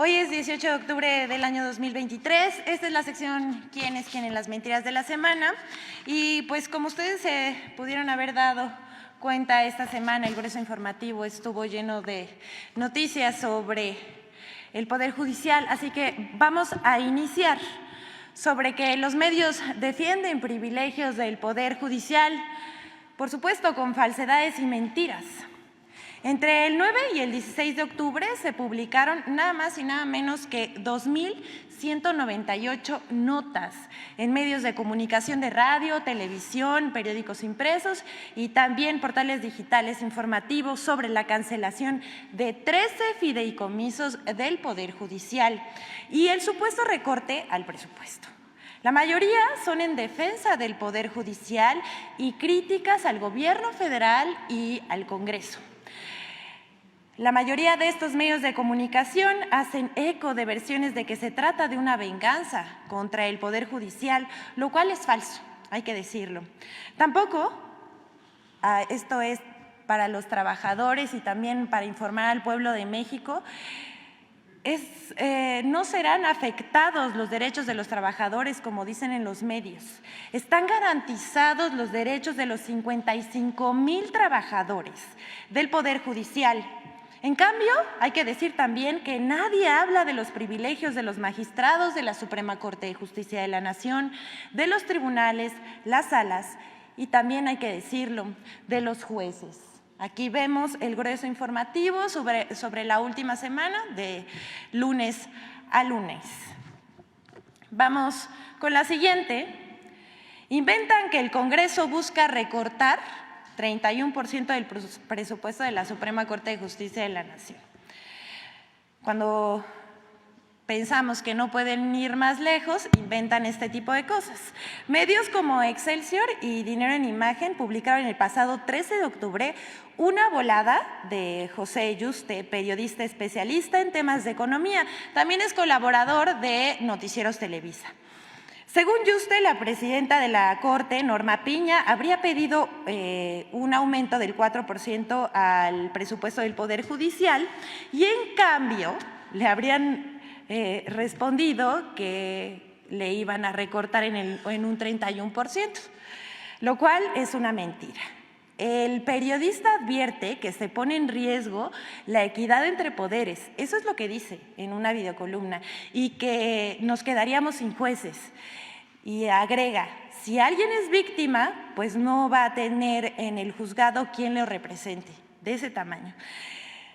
Hoy es 18 de octubre del año 2023. Esta es la sección ¿Quién es quién en las mentiras de la semana? Y pues como ustedes se pudieron haber dado cuenta, esta semana el grueso informativo estuvo lleno de noticias sobre el Poder Judicial, así que vamos a iniciar sobre que los medios defienden privilegios del Poder Judicial, por supuesto con falsedades y mentiras. Entre el 9 y el 16 de octubre se publicaron nada más y nada menos que 2,198 notas en medios de comunicación de radio, televisión, periódicos impresos y también portales digitales informativos sobre la cancelación de 13 fideicomisos del Poder Judicial y el supuesto recorte al presupuesto. La mayoría son en defensa del Poder Judicial y críticas al Gobierno federal y al Congreso. La mayoría de estos medios de comunicación hacen eco de versiones de que se trata de una venganza contra el Poder Judicial, lo cual es falso, hay que decirlo. Tampoco, esto es para los trabajadores y también para informar al pueblo de México, no serán afectados los derechos de los trabajadores, como dicen en los medios. Están garantizados los derechos de los 55,000 trabajadores del Poder Judicial. En cambio, hay que decir también que nadie habla de los privilegios de los magistrados de la Suprema Corte de Justicia de la Nación, de los tribunales, las salas y también hay que decirlo, de los jueces. Aquí vemos el grueso informativo sobre la última semana, de lunes a lunes. Vamos con la siguiente. Inventan que el Congreso busca recortar 31% del presupuesto de la Suprema Corte de Justicia de la Nación. Cuando pensamos que no pueden ir más lejos, inventan este tipo de cosas. Medios como Excelsior y Dinero en Imagen publicaron el pasado 13 de octubre una volada de José Yuste, periodista especialista en temas de economía. También es colaborador de Noticieros Televisa. Según Yuste, la presidenta de la Corte, Norma Piña, habría pedido un aumento del 4% al presupuesto del Poder Judicial y en cambio le habrían respondido que le iban a recortar en un 31%, lo cual es una mentira. El periodista advierte que se pone en riesgo la equidad entre poderes, eso es lo que dice en una videocolumna, y que nos quedaríamos sin jueces. Y agrega, si alguien es víctima, pues no va a tener en el juzgado quien lo represente, de ese tamaño.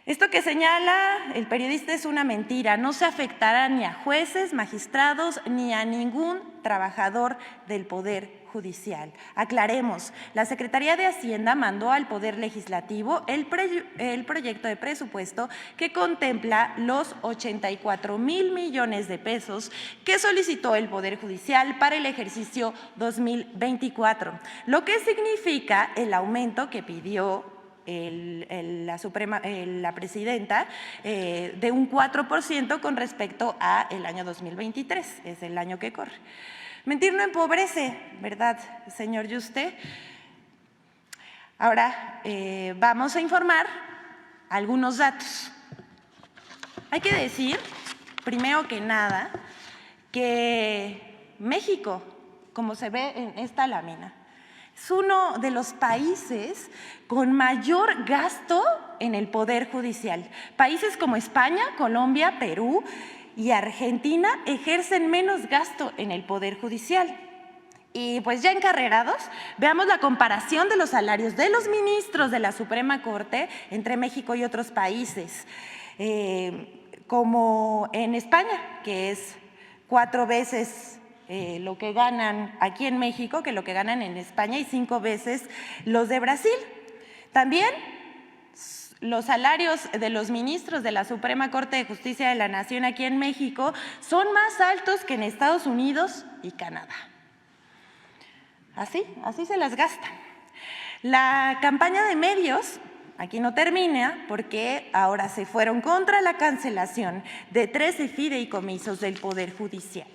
Esto que señala el periodista es una mentira, no se afectará ni a jueces, magistrados, ni a ningún trabajador del Poder Judicial. Aclaremos, la Secretaría de Hacienda mandó al Poder Legislativo el proyecto de presupuesto que contempla los 84,000 millones de pesos que solicitó el Poder Judicial para el ejercicio 2024, lo que significa el aumento que pidió la presidenta de un 4% con respecto al año 2023, es el año que corre. Mentir no empobrece, ¿verdad, señor Yuste? Ahora vamos a informar algunos datos. Hay que decir, primero que nada, que México, como se ve en esta lámina, es uno de los países con mayor gasto en el Poder Judicial. Países como España, Colombia, Perú y Argentina ejercen menos gasto en el Poder Judicial. Y pues ya encarrerados, veamos la comparación de los salarios de los ministros de la Suprema Corte entre México y otros países, como en España, que es 4 veces lo que ganan aquí en México que lo que ganan en España y 5 veces los de Brasil. También los salarios de los ministros de la Suprema Corte de Justicia de la Nación aquí en México son más altos que en Estados Unidos y Canadá. Así se las gastan. La campaña de medios aquí no termina porque ahora se fueron contra la cancelación de 13 fideicomisos del Poder Judicial.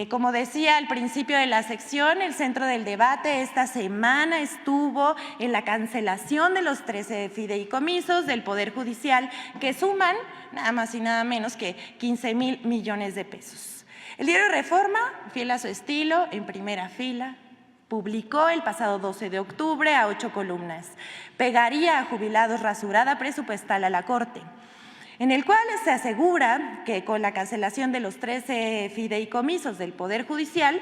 Como decía al principio de la sección, el centro del debate esta semana estuvo en la cancelación de los 13 fideicomisos del Poder Judicial que suman nada más y nada menos que 15,000 millones de pesos. El diario Reforma, fiel a su estilo, en primera fila, publicó el pasado 12 de octubre a 8 columnas. Pegaría a jubilados rasurada presupuestal a la Corte, en el cual se asegura que con la cancelación de los 13 fideicomisos del Poder Judicial,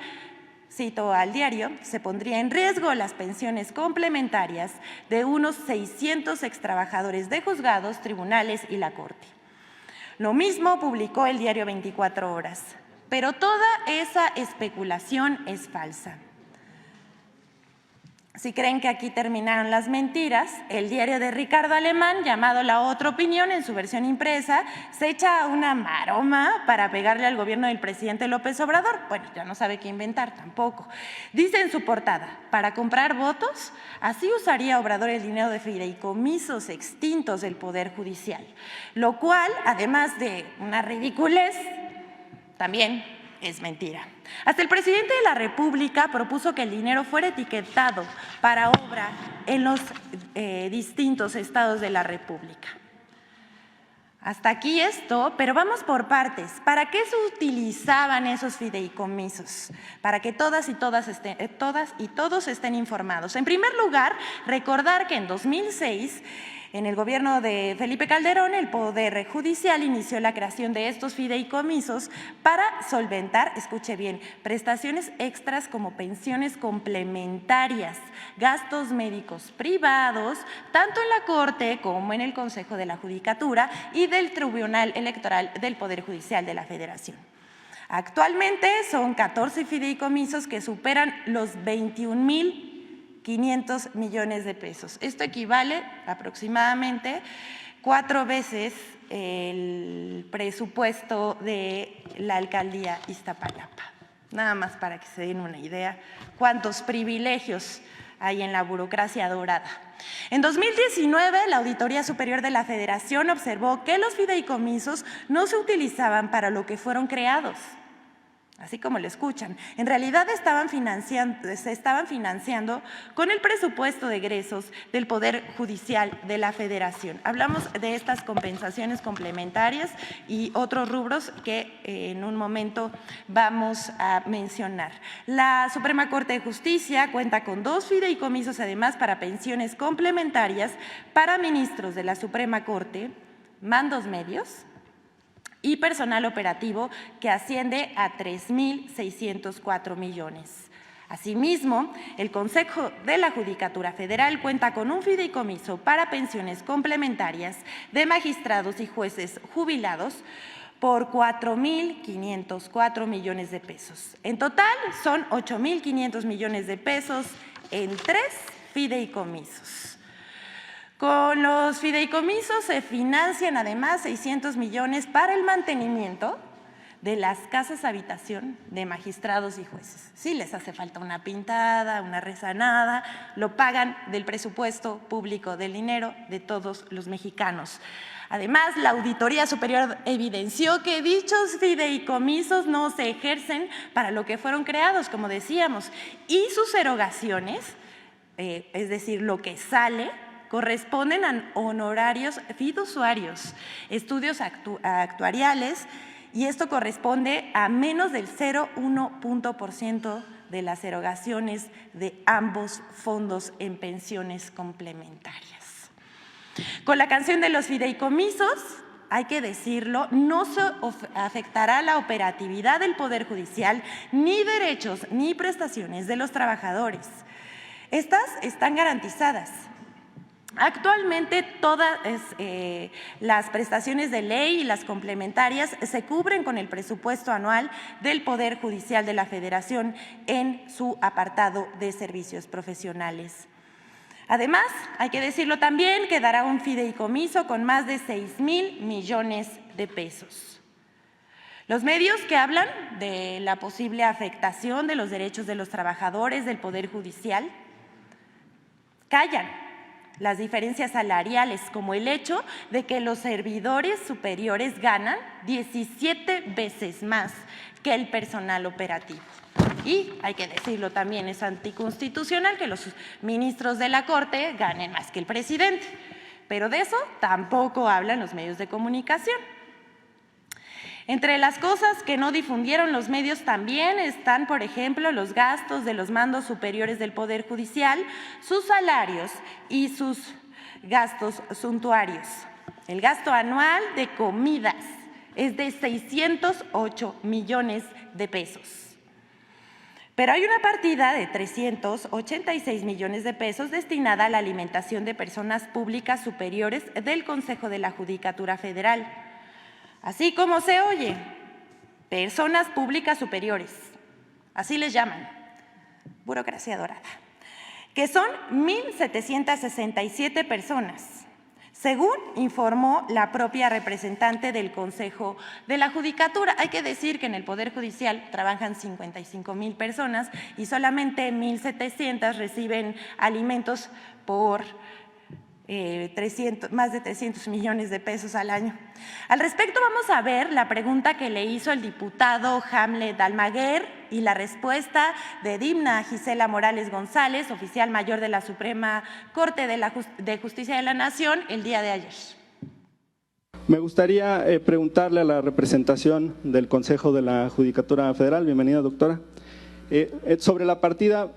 cito al diario, se pondría en riesgo las pensiones complementarias de unos 600 extrabajadores de juzgados, tribunales y la Corte. Lo mismo publicó el diario 24 Horas, pero toda esa especulación es falsa. Si creen que aquí terminaron las mentiras, el diario de Ricardo Alemán, llamado La Otra Opinión, en su versión impresa, se echa una maroma para pegarle al gobierno del presidente López Obrador. Bueno, ya no sabe qué inventar tampoco. Dice en su portada, para comprar votos, así usaría Obrador el dinero de fideicomisos extintos del Poder Judicial, lo cual, además de una ridiculez, también es mentira. Hasta el presidente de la República propuso que el dinero fuera etiquetado para obra en los distintos estados de la República. Hasta aquí esto, pero vamos por partes. ¿Para qué se utilizaban esos fideicomisos? Para que todas y todos estén informados. En primer lugar, recordar que en 2006, en el gobierno de Felipe Calderón, el Poder Judicial inició la creación de estos fideicomisos para solventar, escuche bien, prestaciones extras como pensiones complementarias, gastos médicos privados, tanto en la Corte como en el Consejo de la Judicatura y del Tribunal Electoral del Poder Judicial de la Federación. Actualmente son 14 fideicomisos que superan los 21,500 millones de pesos. Esto equivale aproximadamente 4 veces el presupuesto de la alcaldía Iztapalapa. Nada más para que se den una idea cuántos privilegios hay en la burocracia dorada. En 2019, la Auditoría Superior de la Federación observó que los fideicomisos no se utilizaban para lo que fueron creados. Así como lo escuchan, en realidad se estaban financiando con el presupuesto de egresos del Poder Judicial de la Federación. Hablamos de estas compensaciones complementarias y otros rubros que en un momento vamos a mencionar. La Suprema Corte de Justicia cuenta con 2 fideicomisos además para pensiones complementarias para ministros de la Suprema Corte, mandos medios y personal operativo que asciende a 3,604 millones. Asimismo, el Consejo de la Judicatura Federal cuenta con un fideicomiso para pensiones complementarias de magistrados y jueces jubilados por 4,504 millones de pesos. En total, son 8,500 millones de pesos en 3 fideicomisos. Con los fideicomisos se financian además 600 millones para el mantenimiento de las casas habitación de magistrados y jueces. Si les hace falta una pintada, una rezanada, lo pagan del presupuesto público, del dinero de todos los mexicanos. Además, la Auditoría Superior evidenció que dichos fideicomisos no se ejercen para lo que fueron creados, como decíamos, y sus erogaciones, es decir, lo que sale, corresponden a honorarios fiduciarios, estudios actuariales, y esto corresponde a menos del 0,1% de las erogaciones de ambos fondos en pensiones complementarias. Con la canción de los fideicomisos, hay que decirlo, no se afectará la operatividad del Poder Judicial, ni derechos ni prestaciones de los trabajadores. Estas están garantizadas. Actualmente todas las prestaciones de ley y las complementarias se cubren con el presupuesto anual del Poder Judicial de la Federación en su apartado de servicios profesionales. Además, hay que decirlo también, quedará un fideicomiso con más de 6,000 millones de pesos. Los medios que hablan de la posible afectación de los derechos de los trabajadores del Poder Judicial callan, las diferencias salariales, como el hecho de que los servidores superiores ganan 17 veces más que el personal operativo. Y hay que decirlo también, es anticonstitucional que los ministros de la Corte ganen más que el presidente, pero de eso tampoco hablan los medios de comunicación. Entre las cosas que no difundieron los medios también están, por ejemplo, los gastos de los mandos superiores del Poder Judicial, sus salarios y sus gastos suntuarios. El gasto anual de comidas es de 608 millones de pesos. Pero hay una partida de 386 millones de pesos destinada a la alimentación de personas públicas superiores del Consejo de la Judicatura Federal. Así como se oye, personas públicas superiores, así les llaman, burocracia dorada, que son 1,767 personas, según informó la propia representante del Consejo de la Judicatura. Hay que decir que en el Poder Judicial trabajan 55,000 personas y solamente 1,700 reciben alimentos por más de 300 millones de pesos al año. Al respecto vamos a ver la pregunta que le hizo el diputado Hamlet Almaguer y la respuesta de Dimna Gisela Morales González, oficial mayor de la Suprema Corte de Justicia de la Nación, el día de ayer. Me gustaría preguntarle a la representación del Consejo de la Judicatura Federal, bienvenida doctora, sobre la partida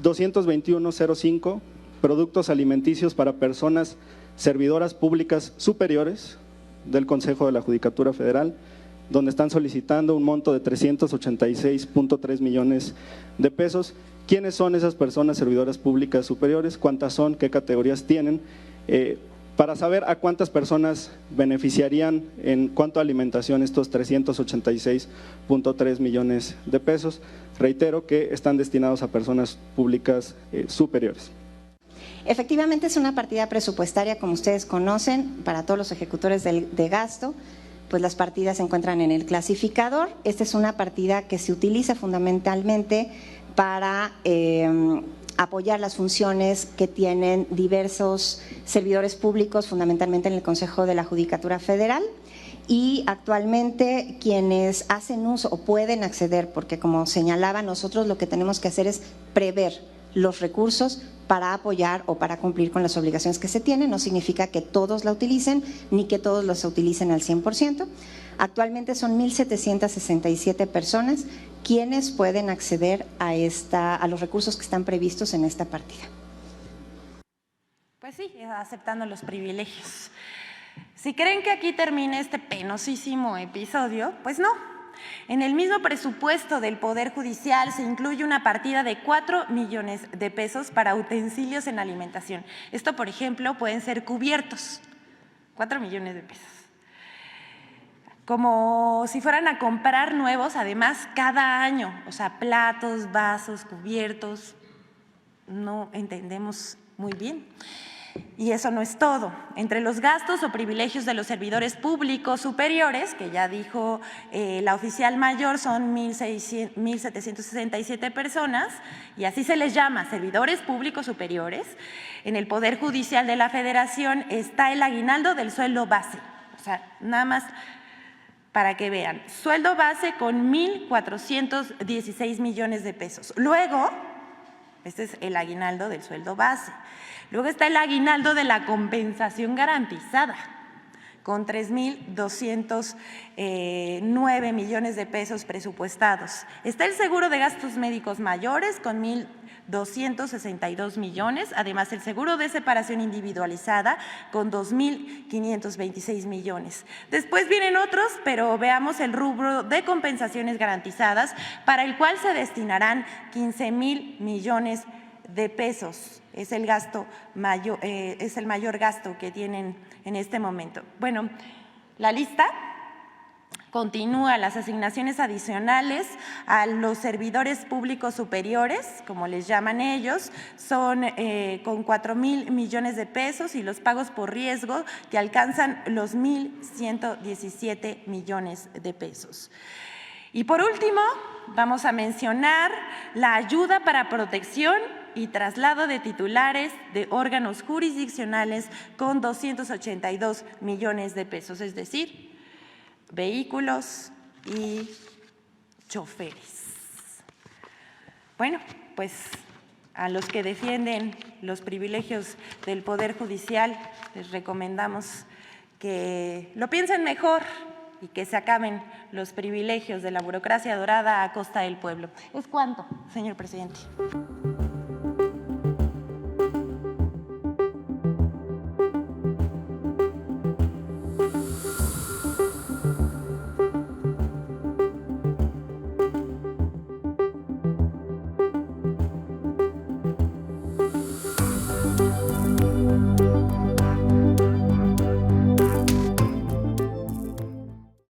22105, productos alimenticios para personas servidoras públicas superiores del Consejo de la Judicatura Federal, donde están solicitando un monto de 386.3 millones de pesos. ¿Quiénes son esas personas servidoras públicas superiores? ¿Cuántas son? ¿Qué categorías tienen? Para saber a cuántas personas beneficiarían en cuanto a alimentación estos 386.3 millones de pesos. Reitero que están destinados a personas públicas superiores. Efectivamente es una partida presupuestaria, como ustedes conocen, para todos los ejecutores de gasto, pues las partidas se encuentran en el clasificador. Esta es una partida que se utiliza fundamentalmente para apoyar las funciones que tienen diversos servidores públicos, fundamentalmente en el Consejo de la Judicatura Federal. Y actualmente quienes hacen uso o pueden acceder, porque como señalaba, nosotros lo que tenemos que hacer es prever los recursos para apoyar o para cumplir con las obligaciones que se tienen. No significa que todos la utilicen ni que todos los utilicen al 100%. Actualmente son 1,767 personas quienes pueden acceder a los recursos que están previstos en esta partida. Pues sí, aceptando los privilegios. Si creen que aquí termine este penosísimo episodio, pues no. En el mismo presupuesto del Poder Judicial se incluye una partida de 4 millones de pesos para utensilios en alimentación. Esto, por ejemplo, pueden ser cubiertos, 4 millones de pesos. Como si fueran a comprar nuevos, además, cada año, o sea, platos, vasos, cubiertos, no entendemos muy bien. Y eso no es todo. Entre los gastos o privilegios de los servidores públicos superiores, que ya dijo la oficial mayor, son 1,767 personas, y así se les llama, servidores públicos superiores. En el Poder Judicial de la Federación está el aguinaldo del sueldo base, o sea, nada más para que vean, sueldo base con 1,416 millones de pesos. Luego, este es el aguinaldo del sueldo base. Luego está el aguinaldo de la compensación garantizada, con 3,209 millones de pesos presupuestados. Está el seguro de gastos médicos mayores, con 1,262 millones. Además, el seguro de separación individualizada, con 2,526 millones. Después vienen otros, pero veamos el rubro de compensaciones garantizadas, para el cual se destinarán 15,000 millones de pesos. Es el gasto mayor, es el mayor gasto que tienen en este momento. Bueno, la lista continúa. Las asignaciones adicionales a los servidores públicos superiores, como les llaman ellos, son con 4,000 millones de pesos, y los pagos por riesgo que alcanzan los 1,117 millones de pesos. Y por último, vamos a mencionar la ayuda para protección y traslado de titulares de órganos jurisdiccionales con 282 millones de pesos, es decir, vehículos y choferes. Bueno, pues a los que defienden los privilegios del Poder Judicial les recomendamos que lo piensen mejor y que se acaben los privilegios de la burocracia dorada a costa del pueblo. ¿Es cuánto, señor presidente?